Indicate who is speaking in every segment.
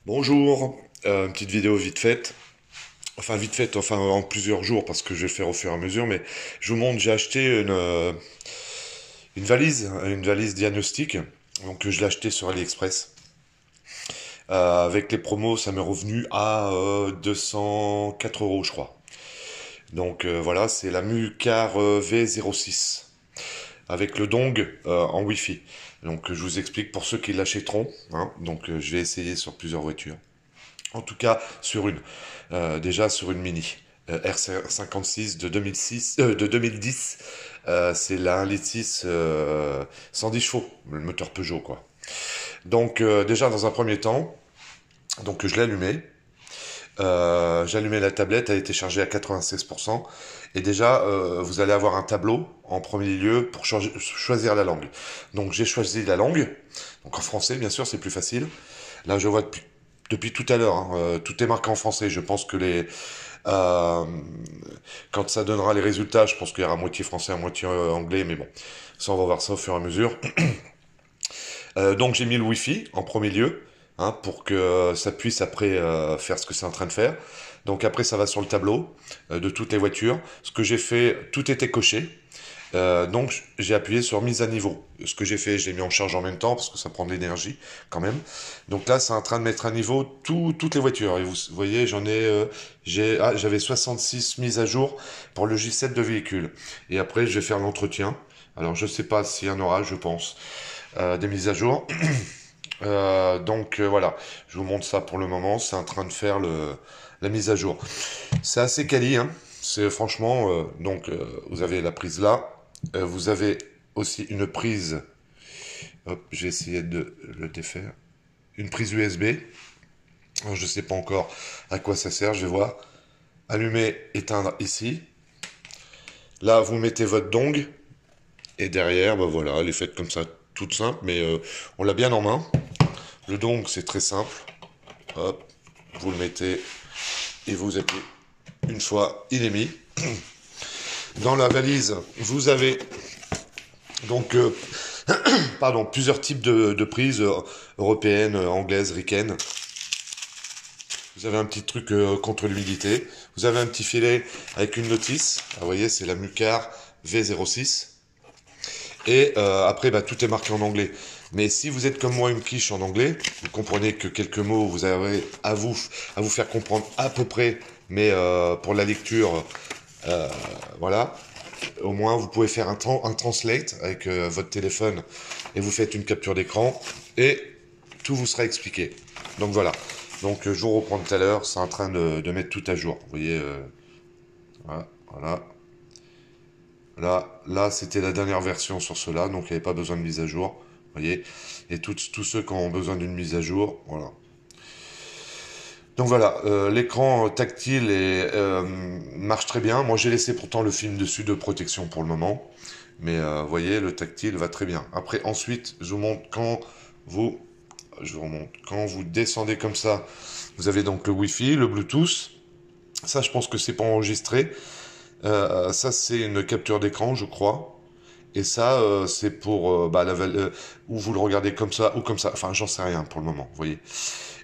Speaker 1: Bonjour, une petite vidéo vite faite, enfin en plusieurs jours parce que je vais le faire au fur et à mesure, mais je vous montre, j'ai acheté une valise diagnostic, donc je l'ai acheté sur AliExpress. Avec les promos, ça m'est revenu à 204 euros, je crois. Donc voilà, c'est la Mucar V06 avec le dong en Wi-Fi. Donc je vous explique pour ceux qui l'achèteront, hein. Donc je vais essayer sur plusieurs voitures. En tout cas, sur une. Déjà sur une Mini. R56 de 2006, de 2010. C'est la 1,6 litre 110 chevaux, le moteur Peugeot, quoi. Donc, déjà, dans un premier temps, donc je l'ai allumé. J'ai allumé la tablette, elle était chargée à 96%. Et déjà, vous allez avoir un tableau en premier lieu pour choisir la langue. Donc, j'ai choisi la langue. Donc, en français, bien sûr, c'est plus facile. Là, je vois depuis tout à l'heure, hein, tout est marqué en français. Je pense que euh, quand ça donnera les résultats, je pense qu'il y aura moitié français, à moitié anglais, mais bon, ça, on va voir ça au fur et à mesure. Donc, j'ai mis le Wi-Fi en premier lieu, hein, pour que ça puisse après faire ce que c'est en train de faire. Donc, après, ça va sur le tableau de toutes les voitures. Ce que j'ai fait, tout était coché. Donc j'ai appuyé sur mise à niveau. Ce que j'ai fait, je l'ai mis en charge en même temps parce que ça prend de l'énergie quand même. Donc là, c'est en train de mettre à niveau toutes les voitures. Et vous voyez, j'avais 66 mises à jour pour le J7 de véhicule. Et après, je vais faire l'entretien. Alors je sais pas s'il y en aura, je pense, des mises à jour. Voilà, je vous montre ça pour le moment. C'est en train de faire la mise à jour. C'est assez quali, hein. C'est franchement, vous avez la prise là. Vous avez aussi une prise. Hop, j'ai essayé de le défaire. Une prise USB. Alors, je sais pas encore à quoi ça sert. Je vais voir. Allumer, éteindre ici. Là, vous mettez votre dong. Et derrière, bah voilà, elle est faite comme ça, toute simple, mais on l'a bien en main. Le dong, c'est très simple. Hop, vous le mettez et vous appuyez. Une fois, il est mis. Dans la valise, vous avez donc plusieurs types de prises européennes, anglaises, ricaines. Vous avez un petit truc contre l'humidité. Vous avez un petit filet avec une notice. Ah, vous voyez, c'est la Mucar V06. Et après, bah, tout est marqué en anglais. Mais si vous êtes comme moi une quiche en anglais, vous comprenez que quelques mots, vous avez à vous faire comprendre à peu près. Mais pour la lecture, voilà. Au moins, vous pouvez faire un translate avec votre téléphone et vous faites une capture d'écran et tout vous sera expliqué. Donc voilà. Donc je vous reprends tout à l'heure, c'est en train de mettre tout à jour. Vous voyez, voilà, voilà. Là, c'était la dernière version sur cela, donc il n'y avait pas besoin de mise à jour. Vous voyez. Et tous ceux qui ont besoin d'une mise à jour, voilà. Donc voilà, l'écran tactile marche très bien. Moi j'ai laissé pourtant le film dessus de protection pour le moment. Mais vous voyez, le tactile va très bien. Après, ensuite, vous, je vous remonte, quand vous descendez comme ça, vous avez donc le Wi-Fi, le Bluetooth. Ça, je pense que c'est pas enregistré. Ça, c'est une capture d'écran, je crois. Et ça, c'est pour où vous le regardez comme ça ou comme ça. Enfin, j'en sais rien pour le moment, vous voyez.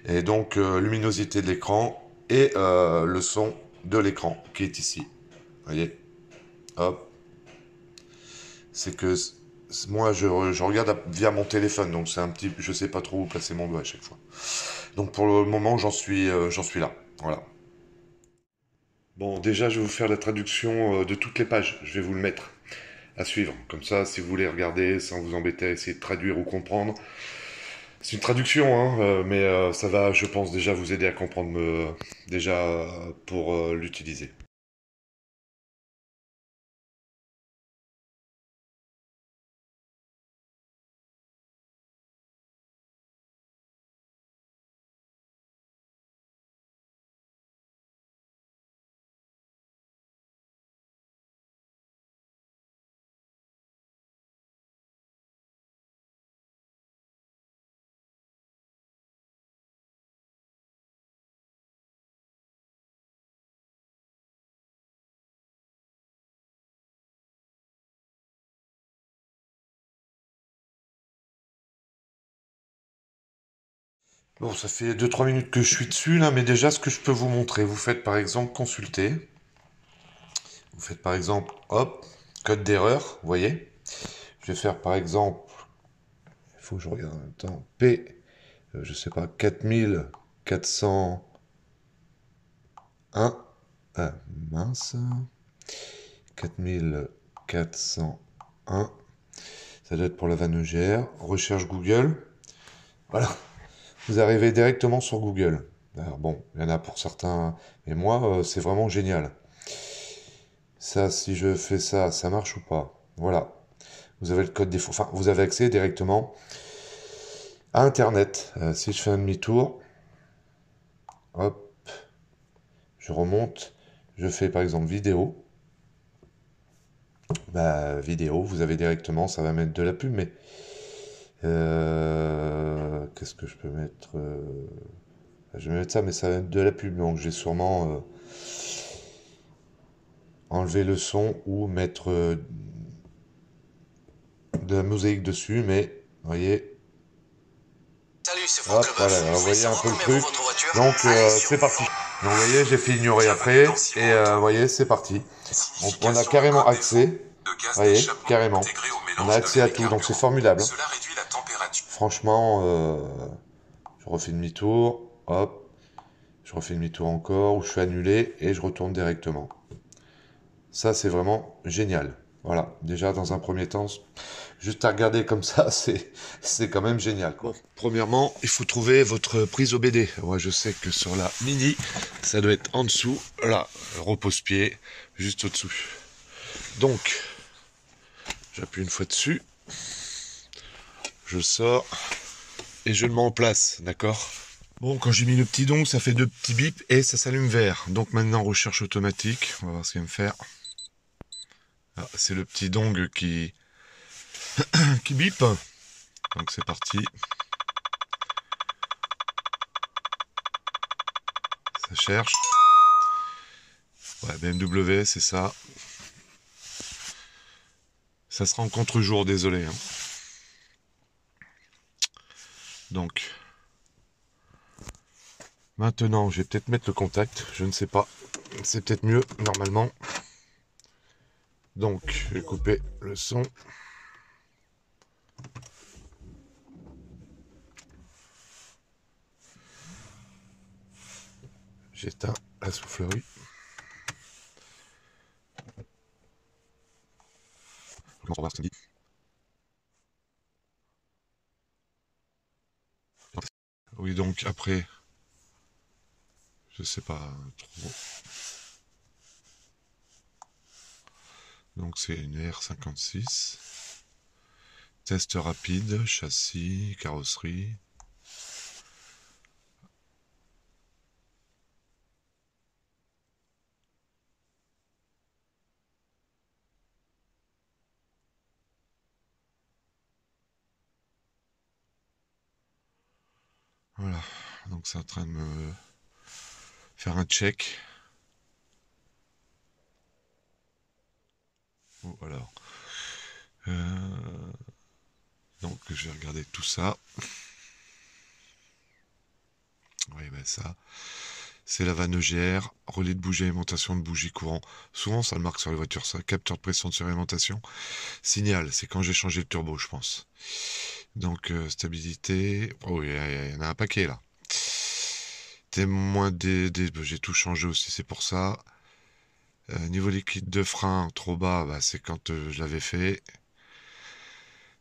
Speaker 1: Et donc, luminosité de l'écran et le son de l'écran qui est ici. Vous voyez. Hop. C'est que moi, je regarde via mon téléphone, donc c'est un petit, je sais pas trop où placer mon doigt à chaque fois. Donc pour le moment, j'en suis là. Voilà. Bon, déjà, je vais vous faire la traduction de toutes les pages. Je vais vous le mettre à suivre. Comme ça, si vous voulez regarder sans vous embêter à essayer de traduire ou comprendre, c'est une traduction, hein, mais ça va, je pense, déjà vous aider à comprendre déjà pour l'utiliser. Bon, ça fait 2-3 minutes que je suis dessus là, mais déjà ce que je peux vous montrer, vous faites par exemple consulter, vous faites par exemple, hop, code d'erreur, vous voyez. Je vais faire par exemple, il faut que je regarde en même temps, P, je sais pas, 4401, ah, mince, 4401, ça doit être pour la vanne EGR, recherche Google, voilà, vous arrivez directement sur Google. Alors bon, il y en a pour certains, mais moi, c'est vraiment génial. Ça, si je fais ça, ça marche ou pas? Voilà. Vous avez le code défaut. Enfin, vous avez accès directement à Internet. Si je fais un demi-tour, hop, je remonte. Je fais par exemple vidéo. Bah, vidéo, vous avez directement, ça va mettre de la pub, mais qu'est-ce que je peux mettre? Je vais mettre ça, mais ça va mettre de la pub, donc j'ai sûrement enlever le son ou mettre de la mosaïque dessus, mais vous voyez,
Speaker 2: Salut, c'est Franck
Speaker 1: hop,
Speaker 2: Leboeuf.
Speaker 1: voilà, vous
Speaker 2: Je voulais
Speaker 1: voyez un
Speaker 2: savoir
Speaker 1: peu le
Speaker 2: combien vaut
Speaker 1: truc.
Speaker 2: votre voiture.
Speaker 1: Donc
Speaker 2: Allez,
Speaker 1: c'est parti. Donc vous voyez, j'ai fait ignorer après, et vous voyez, c'est parti. On a carrément accès, vous voyez, carrément. On a accès à tout, donc c'est formidable.
Speaker 2: Cela réduit la température.
Speaker 1: Franchement, je refais demi-tour, hop, je refais demi-tour encore, ou je fais annuler, et je retourne directement. Ça, c'est vraiment génial. Voilà, déjà dans un premier temps, juste à regarder comme ça, c'est quand même génial, quoi. Bon, premièrement, il faut trouver votre prise OBD. Moi, je sais que sur la Mini, ça doit être en dessous. Là, repose-pied, juste au-dessus. Donc, j'appuie une fois dessus. Je sors et je le mets en place, d'accord? Bon, quand j'ai mis le petit dong, ça fait 2 petits bips et ça s'allume vert. Donc maintenant, recherche automatique. On va voir ce qu'il va me faire. Ah, c'est le petit dong qui bip. Donc c'est parti. Ça cherche. Ouais, BMW, c'est ça. Ça sera en contre-jour, désolé. Hein. Donc, maintenant, je vais peut-être mettre le contact. Je ne sais pas. C'est peut-être mieux, normalement. Donc, je vais couper le son. J'éteins la soufflerie. On va voir ce qu'il dit. Oui, donc après, je sais pas trop. Donc c'est une R56. Test rapide, châssis, carrosserie. Voilà, donc c'est en train de me faire un check. Bon, alors. Donc je vais regarder tout ça. Oui, ben ça. C'est la vanne EGR, relais de bougie, alimentation de bougie courant. Souvent ça le marque sur les voitures, ça. Capteur de pression de suralimentation. Signal, c'est quand j'ai changé le turbo, je pense. Donc stabilité. Oh, il y en a un paquet là. Témoin j'ai tout changé aussi, c'est pour ça. Niveau liquide de frein trop bas, bah, c'est quand je l'avais fait.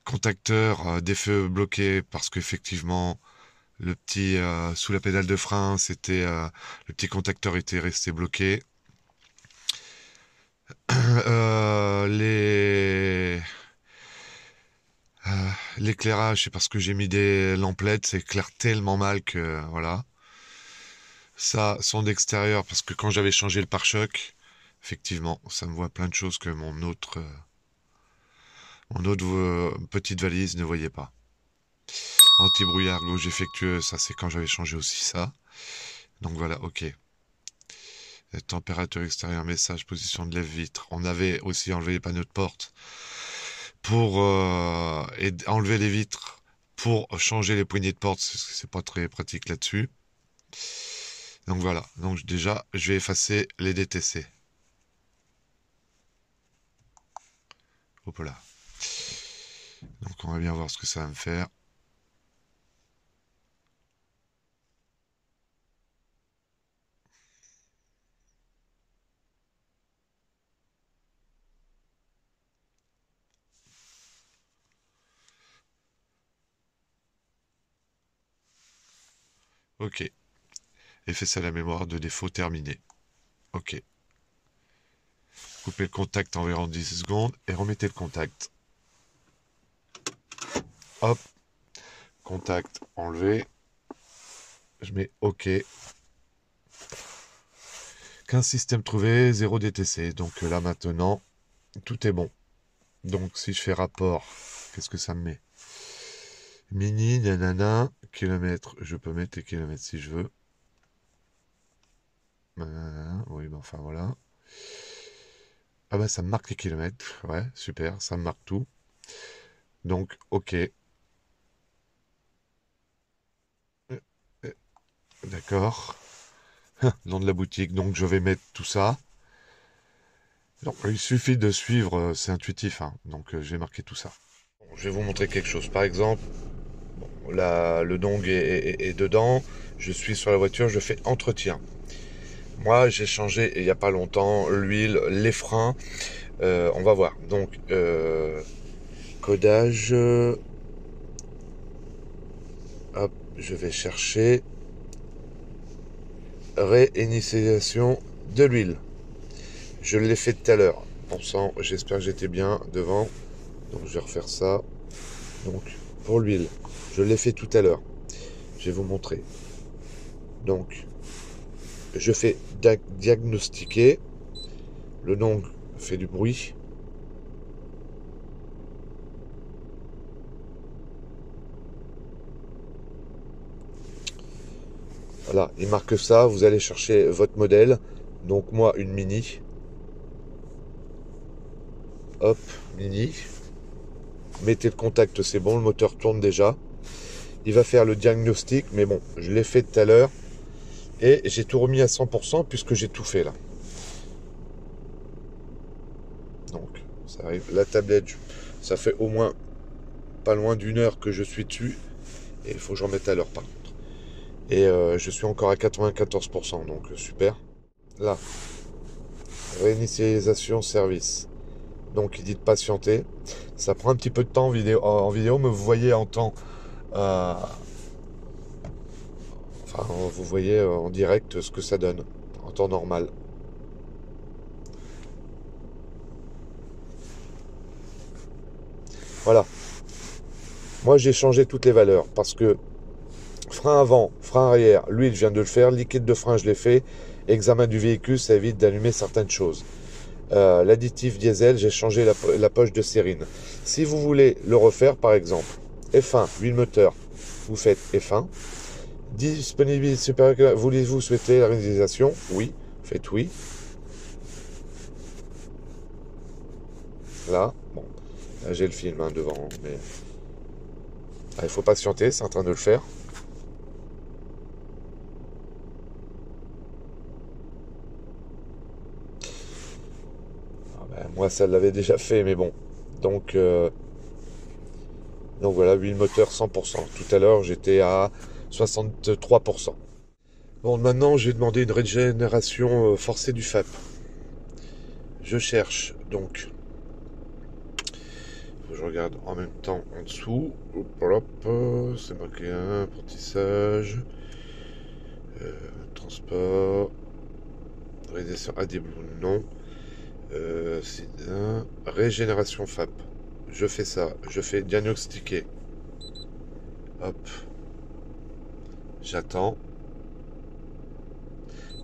Speaker 1: Contacteur des feux bloqués parce qu'effectivement le petit sous la pédale de frein, c'était le petit contacteur était resté bloqué. L'éclairage, c'est parce que j'ai mis des lampes LED, ça éclaire tellement mal que voilà. Ça, son d'extérieur, parce que quand j'avais changé le pare-choc, effectivement, ça me voit plein de choses que mon autre petite valise ne voyait pas. Anti-brouillard gauche défectueux, ça c'est quand j'avais changé aussi ça. Donc voilà, ok. Température extérieure, message, position de lève-vitre. On avait aussi enlevé les panneaux de porte pour enlever les vitres pour changer les poignées de porte, c'est pas très pratique là-dessus. Donc voilà, donc déjà, je vais effacer les DTC. Hop là. Donc on va bien voir ce que ça va me faire. Ok. Effacer la mémoire de défaut terminé. Ok. Coupez le contact environ 10 secondes et remettez le contact. Hop. Contact enlevé. Je mets OK. 15 systèmes trouvés, 0 DTC. Donc là maintenant, tout est bon. Donc si je fais rapport, qu'est-ce que ça me met? Mini, nanana, kilomètres. Je peux mettre les kilomètres si je veux. Oui, ben enfin voilà. Ah bah ça me marque les kilomètres. Ouais, super, ça me marque tout. Donc, OK. D'accord. Nom de la boutique. Donc je vais mettre tout ça. Donc, il suffit de suivre, c'est intuitif, hein. Donc je vais marquer tout ça. Bon, je vais vous montrer quelque chose. Par exemple, bon, là, le dong est dedans. Je suis sur la voiture, je fais entretien. Moi, j'ai changé il n'y a pas longtemps l'huile, les freins. On va voir. Donc, codage. Hop, je vais chercher réinitialisation de l'huile. Je l'ai fait tout à l'heure. Bon sang, j'espère que j'étais bien devant. Donc, je vais refaire ça. Donc, pour l'huile, je l'ai fait tout à l'heure. Je vais vous montrer. Donc, je fais diagnostiquer. Le dong fait du bruit. Voilà, il marque ça. Vous allez chercher votre modèle. Donc, moi, une mini. Hop, mini. Mettez le contact, c'est bon. Le moteur tourne déjà. Il va faire le diagnostic. Mais bon, je l'ai fait tout à l'heure. Et j'ai tout remis à 100% puisque j'ai tout fait là. Donc, ça arrive. La tablette, ça fait au moins pas loin d'une heure que je suis dessus. Et il faut que je remette à l'heure par contre. Et je suis encore à 94%, donc super. Là, réinitialisation service. Donc il dit de patienter. Ça prend un petit peu de temps en vidéo, mais vous voyez en temps... enfin, vous voyez en direct ce que ça donne, en temps normal. Voilà. Moi j'ai changé toutes les valeurs parce que frein avant, frein arrière, l'huile je viens de le faire, liquide de frein je l'ai fait, examen du véhicule ça évite d'allumer certaines choses. L'additif diesel, j'ai changé la poche de sérine. Si vous voulez le refaire par exemple, F1, huile moteur, vous faites F1. Disponibilité supérieure, voulez-vous souhaiter la réalisation? Oui, faites oui. Là, bon, là j'ai le film hein, devant, mais il faut patienter, c'est en train de le faire. Moi, ça l'avait déjà fait, mais bon. Donc voilà, huile moteur 100%. Tout à l'heure, j'étais à 63%. Bon, maintenant, j'ai demandé une régénération forcée du FAP. Je cherche, donc. Je regarde en même temps en dessous. Hop, c'est marqué un apprentissage. Transport. Réalisation AD Blue, non. C'est un régénération FAP. Je fais ça. Je fais diagnostiquer. Hop. J'attends.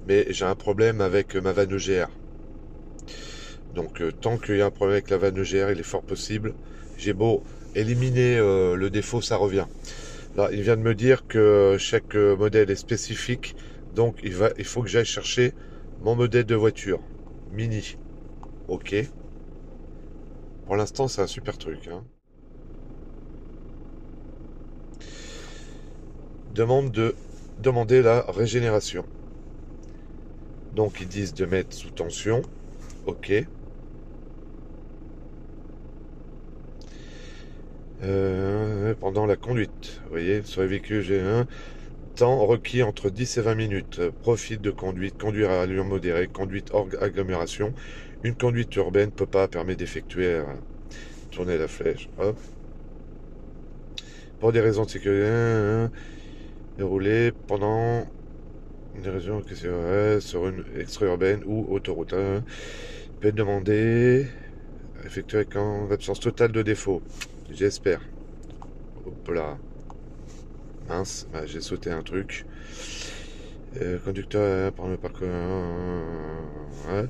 Speaker 1: Mais j'ai un problème avec ma vanne EGR. Donc tant qu'il y a un problème avec la vanne EGR, il est fort possible. J'ai beau éliminer le défaut, ça revient. Là, il vient de me dire que chaque modèle est spécifique. Donc il faut que j'aille chercher mon modèle de voiture. Mini. Ok. Pour l'instant, c'est un super truc. Hein. demander la régénération. Donc ils disent de mettre sous tension. Ok. Pendant la conduite. Vous voyez, sur les véhicules G1, temps requis entre 10 et 20 minutes. Profil de conduite, conduire à allure modérée, conduite hors agglomération. Une conduite urbaine peut pas permettre d'effectuer tourner la flèche. Hop. Pour des raisons de sécurité, dérouler pendant des raisons que c'est sur une extra-urbaine ou autoroute. Peut être demandé effectuer quand l'absence totale de défaut. J'espère. Hop là. Mince, j'ai sauté un truc. Conducteur par le parcours. Ouais.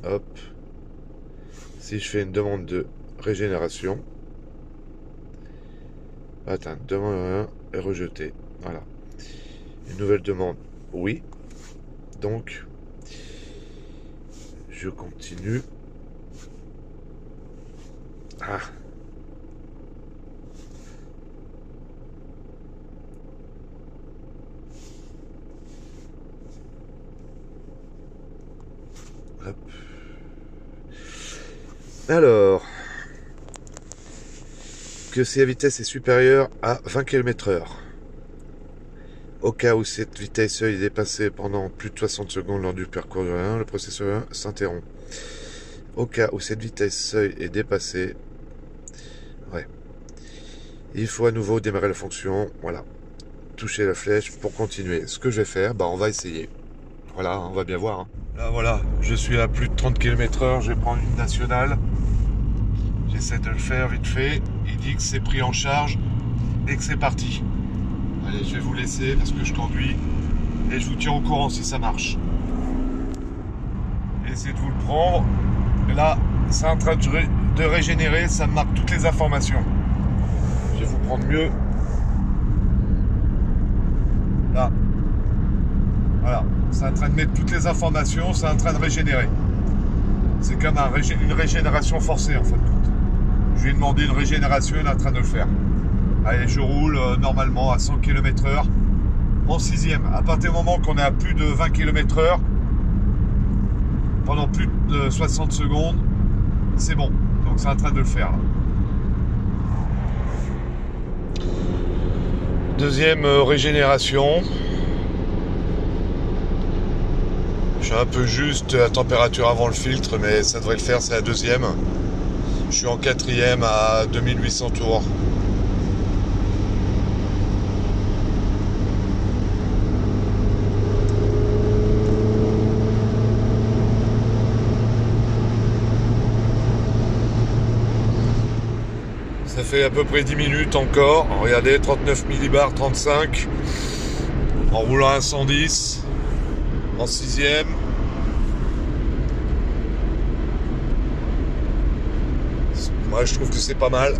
Speaker 1: Hop. Si je fais une demande de régénération. Attends, demande est rejetée. Voilà. Une nouvelle demande. Oui. Donc, je continue. Ah. Hop. Alors, que si la vitesse est supérieure à 20 km/h. Au cas où cette vitesse seuil est dépassée pendant plus de 60 secondes lors du parcours de 1, le processeur s'interrompt. Au cas où cette vitesse seuil est dépassée, ouais, il faut à nouveau démarrer la fonction. Voilà, toucher la flèche pour continuer. Ce que je vais faire, on va essayer. Voilà, on va bien voir. Hein. Là, voilà, je suis à plus de 30 km/h. Je vais prendre une nationale. J'essaie de le faire vite fait. Il dit que c'est pris en charge et que c'est parti. Allez, je vais vous laisser parce que je conduis et je vous tiens au courant si ça marche. Essayez de vous le prendre. Et là, c'est en train de régénérer, ça me marque toutes les informations. Je vais vous prendre mieux. Là. Voilà, c'est en train de mettre toutes les informations, c'est en train de régénérer. C'est comme une régénération forcée en fin de compte. Je lui ai demandé une régénération, il est en train de le faire. Allez, je roule normalement à 100 km/h en 6e. À partir du moment qu'on est à plus de 20 km/h, pendant plus de 60 secondes, c'est bon. Donc c'est en train de le faire. Là. Deuxième régénération. Je suis un peu juste à température avant le filtre, mais ça devrait le faire, c'est la deuxième. Je suis en 4e à 2800 tours. Ça fait à peu près 10 minutes encore. Regardez, 39 millibars, 35. En roulant à 110. En 6e. Moi, je trouve que c'est pas mal.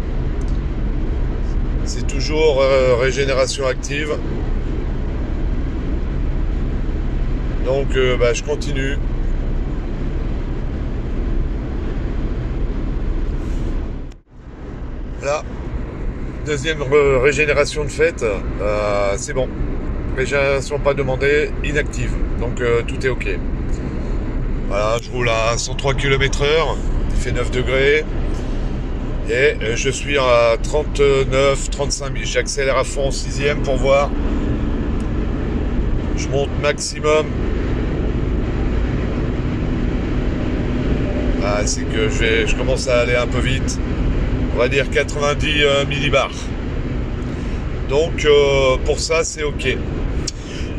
Speaker 1: C'est toujours régénération active. Donc, je continue. Là, deuxième régénération de fait, c'est bon. Régénération pas demandée, inactive. Donc tout est ok. Voilà, je roule à 103 km/h, il fait 9 degrés. Et je suis à 39-35 000. J'accélère à fond en 6e pour voir. Je monte maximum. C'est que je commence à aller un peu vite. On va dire 90 millibars. Donc pour ça c'est ok.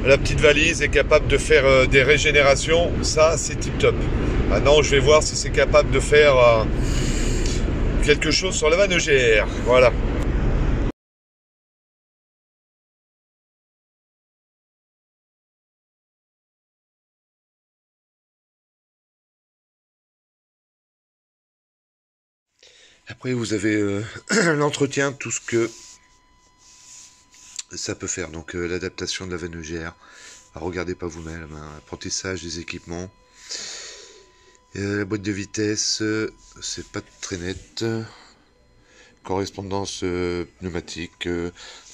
Speaker 1: La petite valise est capable de faire des régénérations. Ça c'est tip top. Maintenant je vais voir si c'est capable de faire quelque chose sur la vanne EGR. Voilà. Après, vous avez l'entretien, tout ce que ça peut faire. Donc, l'adaptation de la vanne EGR. Regardez pas vous-même. Apprentissage des équipements. La boîte de vitesse, c'est pas très net. correspondance pneumatique.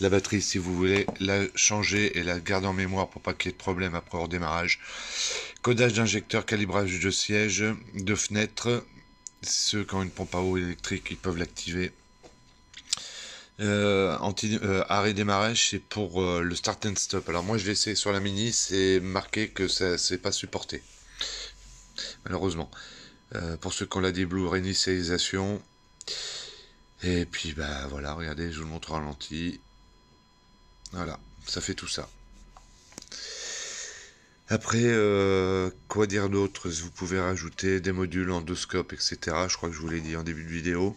Speaker 1: La batterie, si vous voulez la changer et la garder en mémoire pour pas qu'il y ait de problème après au redémarrage. Codage d'injecteur, calibrage de siège, de fenêtres. Ceux qui ont une pompe à eau électrique, ils peuvent l'activer. Arrêt démarrage, c'est pour le start and stop. Alors moi je l'ai essayé sur la Mini, c'est marqué que ça c'est pas supporté, malheureusement. Pour ceux qui ont la D-Blue, réinitialisation. Et puis bah voilà, regardez, je vous le montre au ralenti. Voilà, ça fait tout ça. Après, quoi dire d'autre? Vous pouvez rajouter des modules endoscope, etc. Je crois que je vous l'ai dit en début de vidéo.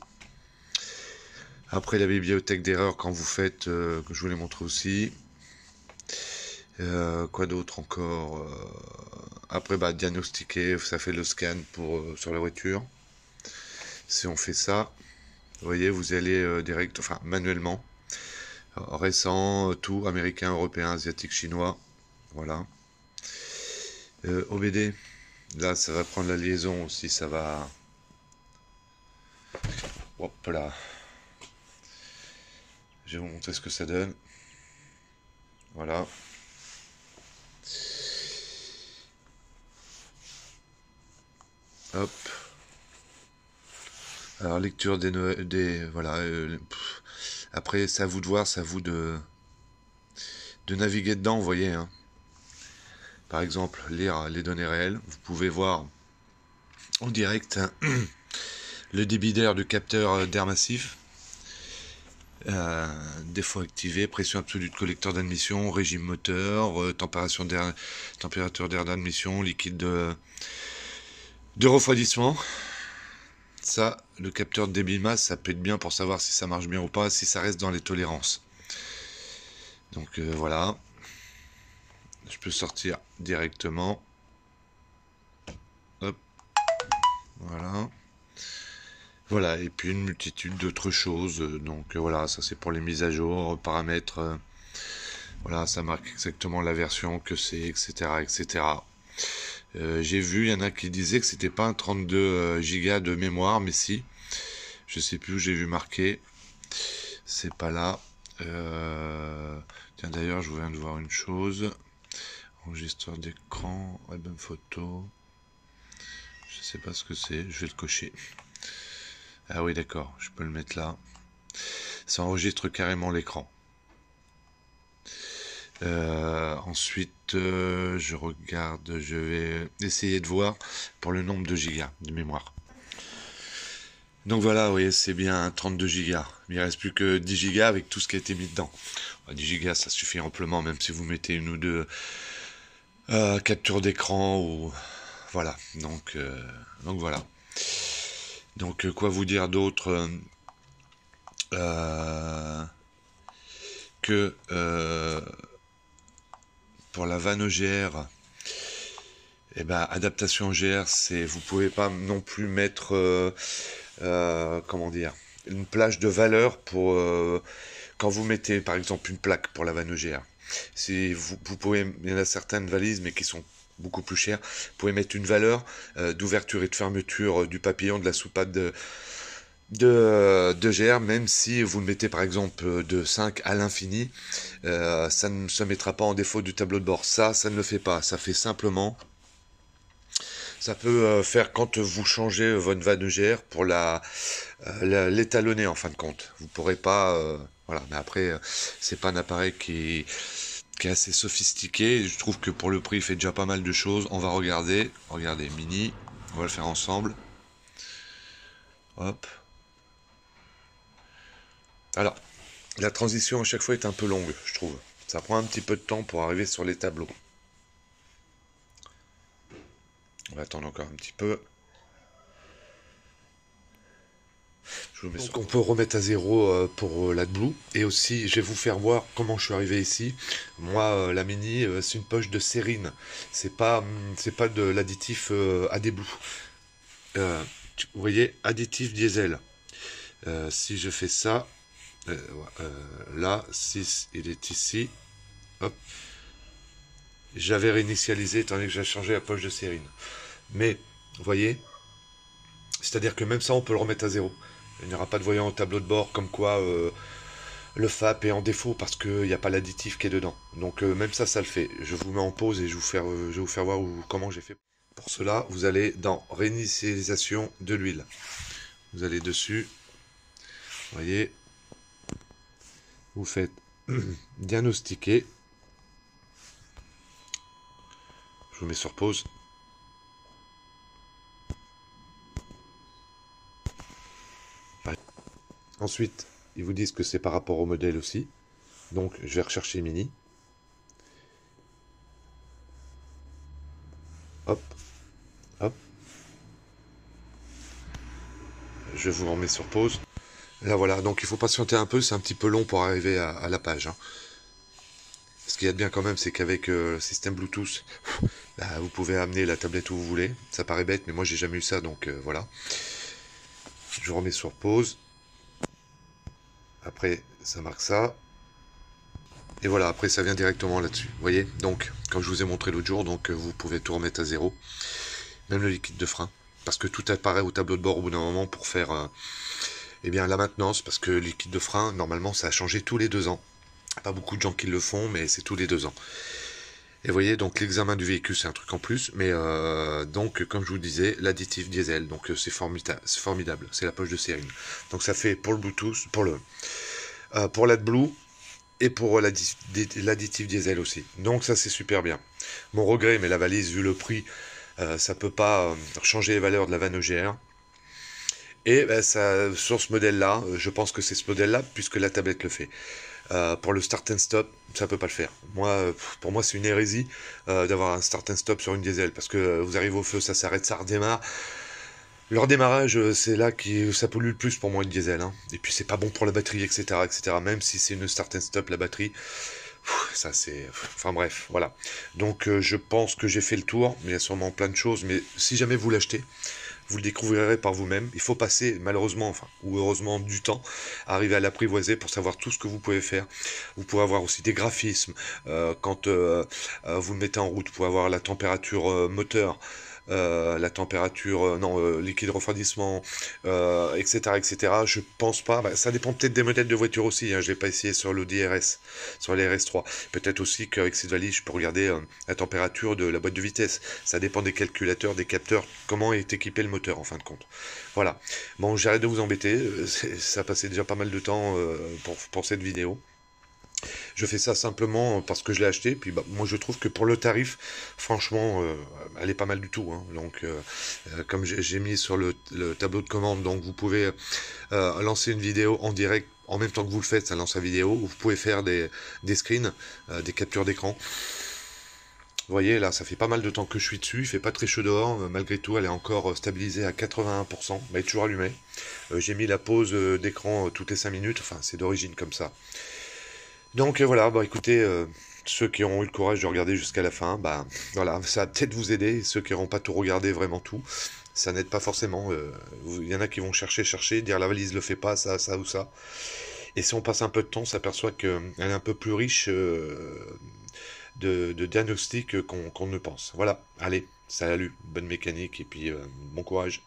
Speaker 1: Après, la bibliothèque d'erreurs quand vous faites, que je vous l'ai montré aussi. Quoi d'autre encore? Après, bah, diagnostiquer, ça fait le scan pour sur la voiture. Si on fait ça, vous voyez, vous allez direct, enfin manuellement. Récent, tout, américain, européen, asiatique, chinois. Voilà. OBD, là, ça va prendre la liaison aussi, ça va... Hop là. Je vais vous montrer ce que ça donne. Voilà. Hop. Alors lecture des voilà. Après c'est à vous de voir, c'est à vous de naviguer dedans, vous voyez. Hein. Par exemple, lire les données réelles. Vous pouvez voir en direct le débit d'air du capteur d'air massif. Défaut activé, pression absolue de collecteur d'admission, régime moteur, température d'air d'admission, liquide de refroidissement. Ça, le capteur de débit masse, ça peut être bien pour savoir si ça marche bien ou pas, si ça reste dans les tolérances. Donc voilà. Je peux sortir directement. Hop. Voilà. Voilà, et puis une multitude d'autres choses. Donc voilà, ça c'est pour les mises à jour, paramètres. Voilà, ça marque exactement la version que c'est, etc. etc. J'ai vu, il y en a qui disaient que c'était pas un 32 Go de mémoire, mais si. Je sais plus où j'ai vu marqué. C'est pas là. Tiens, d'ailleurs, je viens de voir une chose. Enregistreur d'écran, album photo. Je sais pas ce que c'est, je vais le cocher. Ah oui, d'accord, je peux le mettre là. Ça enregistre carrément l'écran. Ensuite, je regarde, je vais essayer de voir pour le nombre de gigas de mémoire. Donc voilà, vous voyez, c'est bien 32 gigas. Il ne reste plus que 10 gigas avec tout ce qui a été mis dedans. 10 gigas, ça suffit amplement, même si vous mettez une ou deux captures d'écran ou voilà. Donc voilà. Donc quoi vous dire d'autre que pour la vanne EGR, eh ben, adaptation EGR, c'est vous pouvez pas non plus mettre comment dire une plage de valeur pour quand vous mettez par exemple une plaque pour la vanne EGR. Si vous pouvez, il y en a certaines valises mais qui sont beaucoup plus chères, vous pouvez mettre une valeur d'ouverture et de fermeture du papillon de la soupape de GR, même si vous le mettez par exemple de 5 à l'infini, ça ne se mettra pas en défaut du tableau de bord. Ça ne le fait pas. Ça fait simplement, ça peut faire quand vous changez votre vanne GR pour l'étalonner en fin de compte. Vous pourrez pas, voilà. Mais après, c'est pas un appareil qui est assez sophistiqué. Je trouve que pour le prix, il fait déjà pas mal de choses. On va regarder. Regardez, Mini. On va le faire ensemble. Hop. Alors, la transition à chaque fois est un peu longue, je trouve. Ça prend un petit peu de temps pour arriver sur les tableaux. On va attendre encore un petit peu. Donc on peut remettre à zéro pour l'AdBlue. Et aussi, je vais vous faire voir comment je suis arrivé ici. Moi, la Mini, c'est une poche de Sérine. C'est pas de l'additif AdBlue. Vous voyez, additif diesel. Si je fais ça... là, 6, il est ici. Hop. J'avais réinitialisé étant donné que j'ai changé la poche de Sérine. Mais, vous voyez, c'est-à-dire que même ça, on peut le remettre à zéro. Il n'y aura pas de voyant au tableau de bord comme quoi le FAP est en défaut parce qu'il n'y a pas l'additif qui est dedans. Donc même ça, ça le fait. Je vous mets en pause et je vais vous faire voir comment j'ai fait. Pour cela, vous allez dans réinitialisation de l'huile. Vous allez dessus, vous voyez, vous faites diagnostiquer. Je vous mets sur pause. Ensuite, ils vous disent que c'est par rapport au modèle aussi. Donc, je vais rechercher Mini. Hop, hop. Je vous remets sur pause. Là, voilà. Donc, il faut patienter un peu. C'est un petit peu long pour arriver à la page. Hein. Ce qu'il y a de bien quand même, c'est qu'avec le système Bluetooth, là, vous pouvez amener la tablette où vous voulez. Ça paraît bête, mais moi, j'ai jamais eu ça. Donc, voilà. Je remets sur pause. Après, ça marque ça. Et voilà, après ça vient directement là-dessus. Vous voyez, donc, comme je vous ai montré l'autre jour, donc vous pouvez tout remettre à zéro. Même le liquide de frein. Parce que tout apparaît au tableau de bord au bout d'un moment pour faire eh bien, la maintenance. Parce que le liquide de frein, normalement, ça a changé tous les 2 ans. Pas beaucoup de gens qui le font, mais c'est tous les 2 ans. Et vous voyez, donc l'examen du véhicule, c'est un truc en plus. Mais donc, comme je vous disais, l'additif diesel. Donc c'est formidable. C'est la poche de série. Donc ça fait pour le Bluetooth, pour l'AdBlue, et pour l'additif diesel aussi. Donc ça c'est super bien. Mon regret, mais la valise, vu le prix, ça peut pas changer les valeurs de la vanne EGR. Et ben, ça, sur ce modèle-là, je pense que c'est ce modèle-là, puisque la tablette le fait. Pour le start and stop, ça peut pas le faire. Moi, pour moi, c'est une hérésie d'avoir un start and stop sur une diesel, parce que vous arrivez au feu, ça s'arrête, ça redémarre. Leur démarrage, c'est là que ça pollue le plus pour moi, une diesel. Hein. Et puis c'est pas bon pour la batterie, etc., etc. Même si c'est une start and stop, la batterie, ça c'est... Enfin bref, voilà. Donc je pense que j'ai fait le tour. Mais il y a sûrement plein de choses. Mais si jamais vous l'achetez, vous le découvrirez par vous-même. Il faut passer, malheureusement, enfin, ou heureusement, du temps à arriver à l'apprivoiser pour savoir tout ce que vous pouvez faire. Vous pouvez avoir aussi des graphismes. Quand vous le mettez en route, vous pouvez avoir la température moteur. La température, liquide refroidissement, etc., etc. Je pense pas. Bah, ça dépend peut-être des modèles de voiture aussi. Hein, je vais pas essayer sur l'Audi RS, sur les RS3. Peut-être aussi qu'avec cette valise, je peux regarder la température de la boîte de vitesse. Ça dépend des calculateurs, des capteurs, comment est équipé le moteur en fin de compte. Voilà. Bon, j'arrête de vous embêter. Ça a passé déjà pas mal de temps pour cette vidéo. Je fais ça simplement parce que je l'ai acheté. Puis bah, moi je trouve que pour le tarif, franchement, elle est pas mal du tout. Hein. Donc comme j'ai mis sur le tableau de commande, donc vous pouvez lancer une vidéo en direct. En même temps que vous le faites, ça lance la vidéo. Vous pouvez faire des screens, des captures d'écran. Vous voyez, là, ça fait pas mal de temps que je suis dessus. Il fait pas très chaud dehors. Malgré tout, elle est encore stabilisée à 81%. Elle est toujours allumée. J'ai mis la pause d'écran toutes les 5 minutes. Enfin, c'est d'origine comme ça. Donc voilà, bah écoutez, ceux qui auront eu le courage de regarder jusqu'à la fin, bah voilà, ça va peut-être vous aider. Ceux qui n'auront pas tout regardé, vraiment tout, ça n'aide pas forcément. Il y en a qui vont chercher, dire la valise le fait pas, ça ou ça. Et si on passe un peu de temps, on s'aperçoit qu'elle est un peu plus riche de diagnostics qu'on ne pense. Voilà, allez, salut, bonne mécanique et puis bon courage.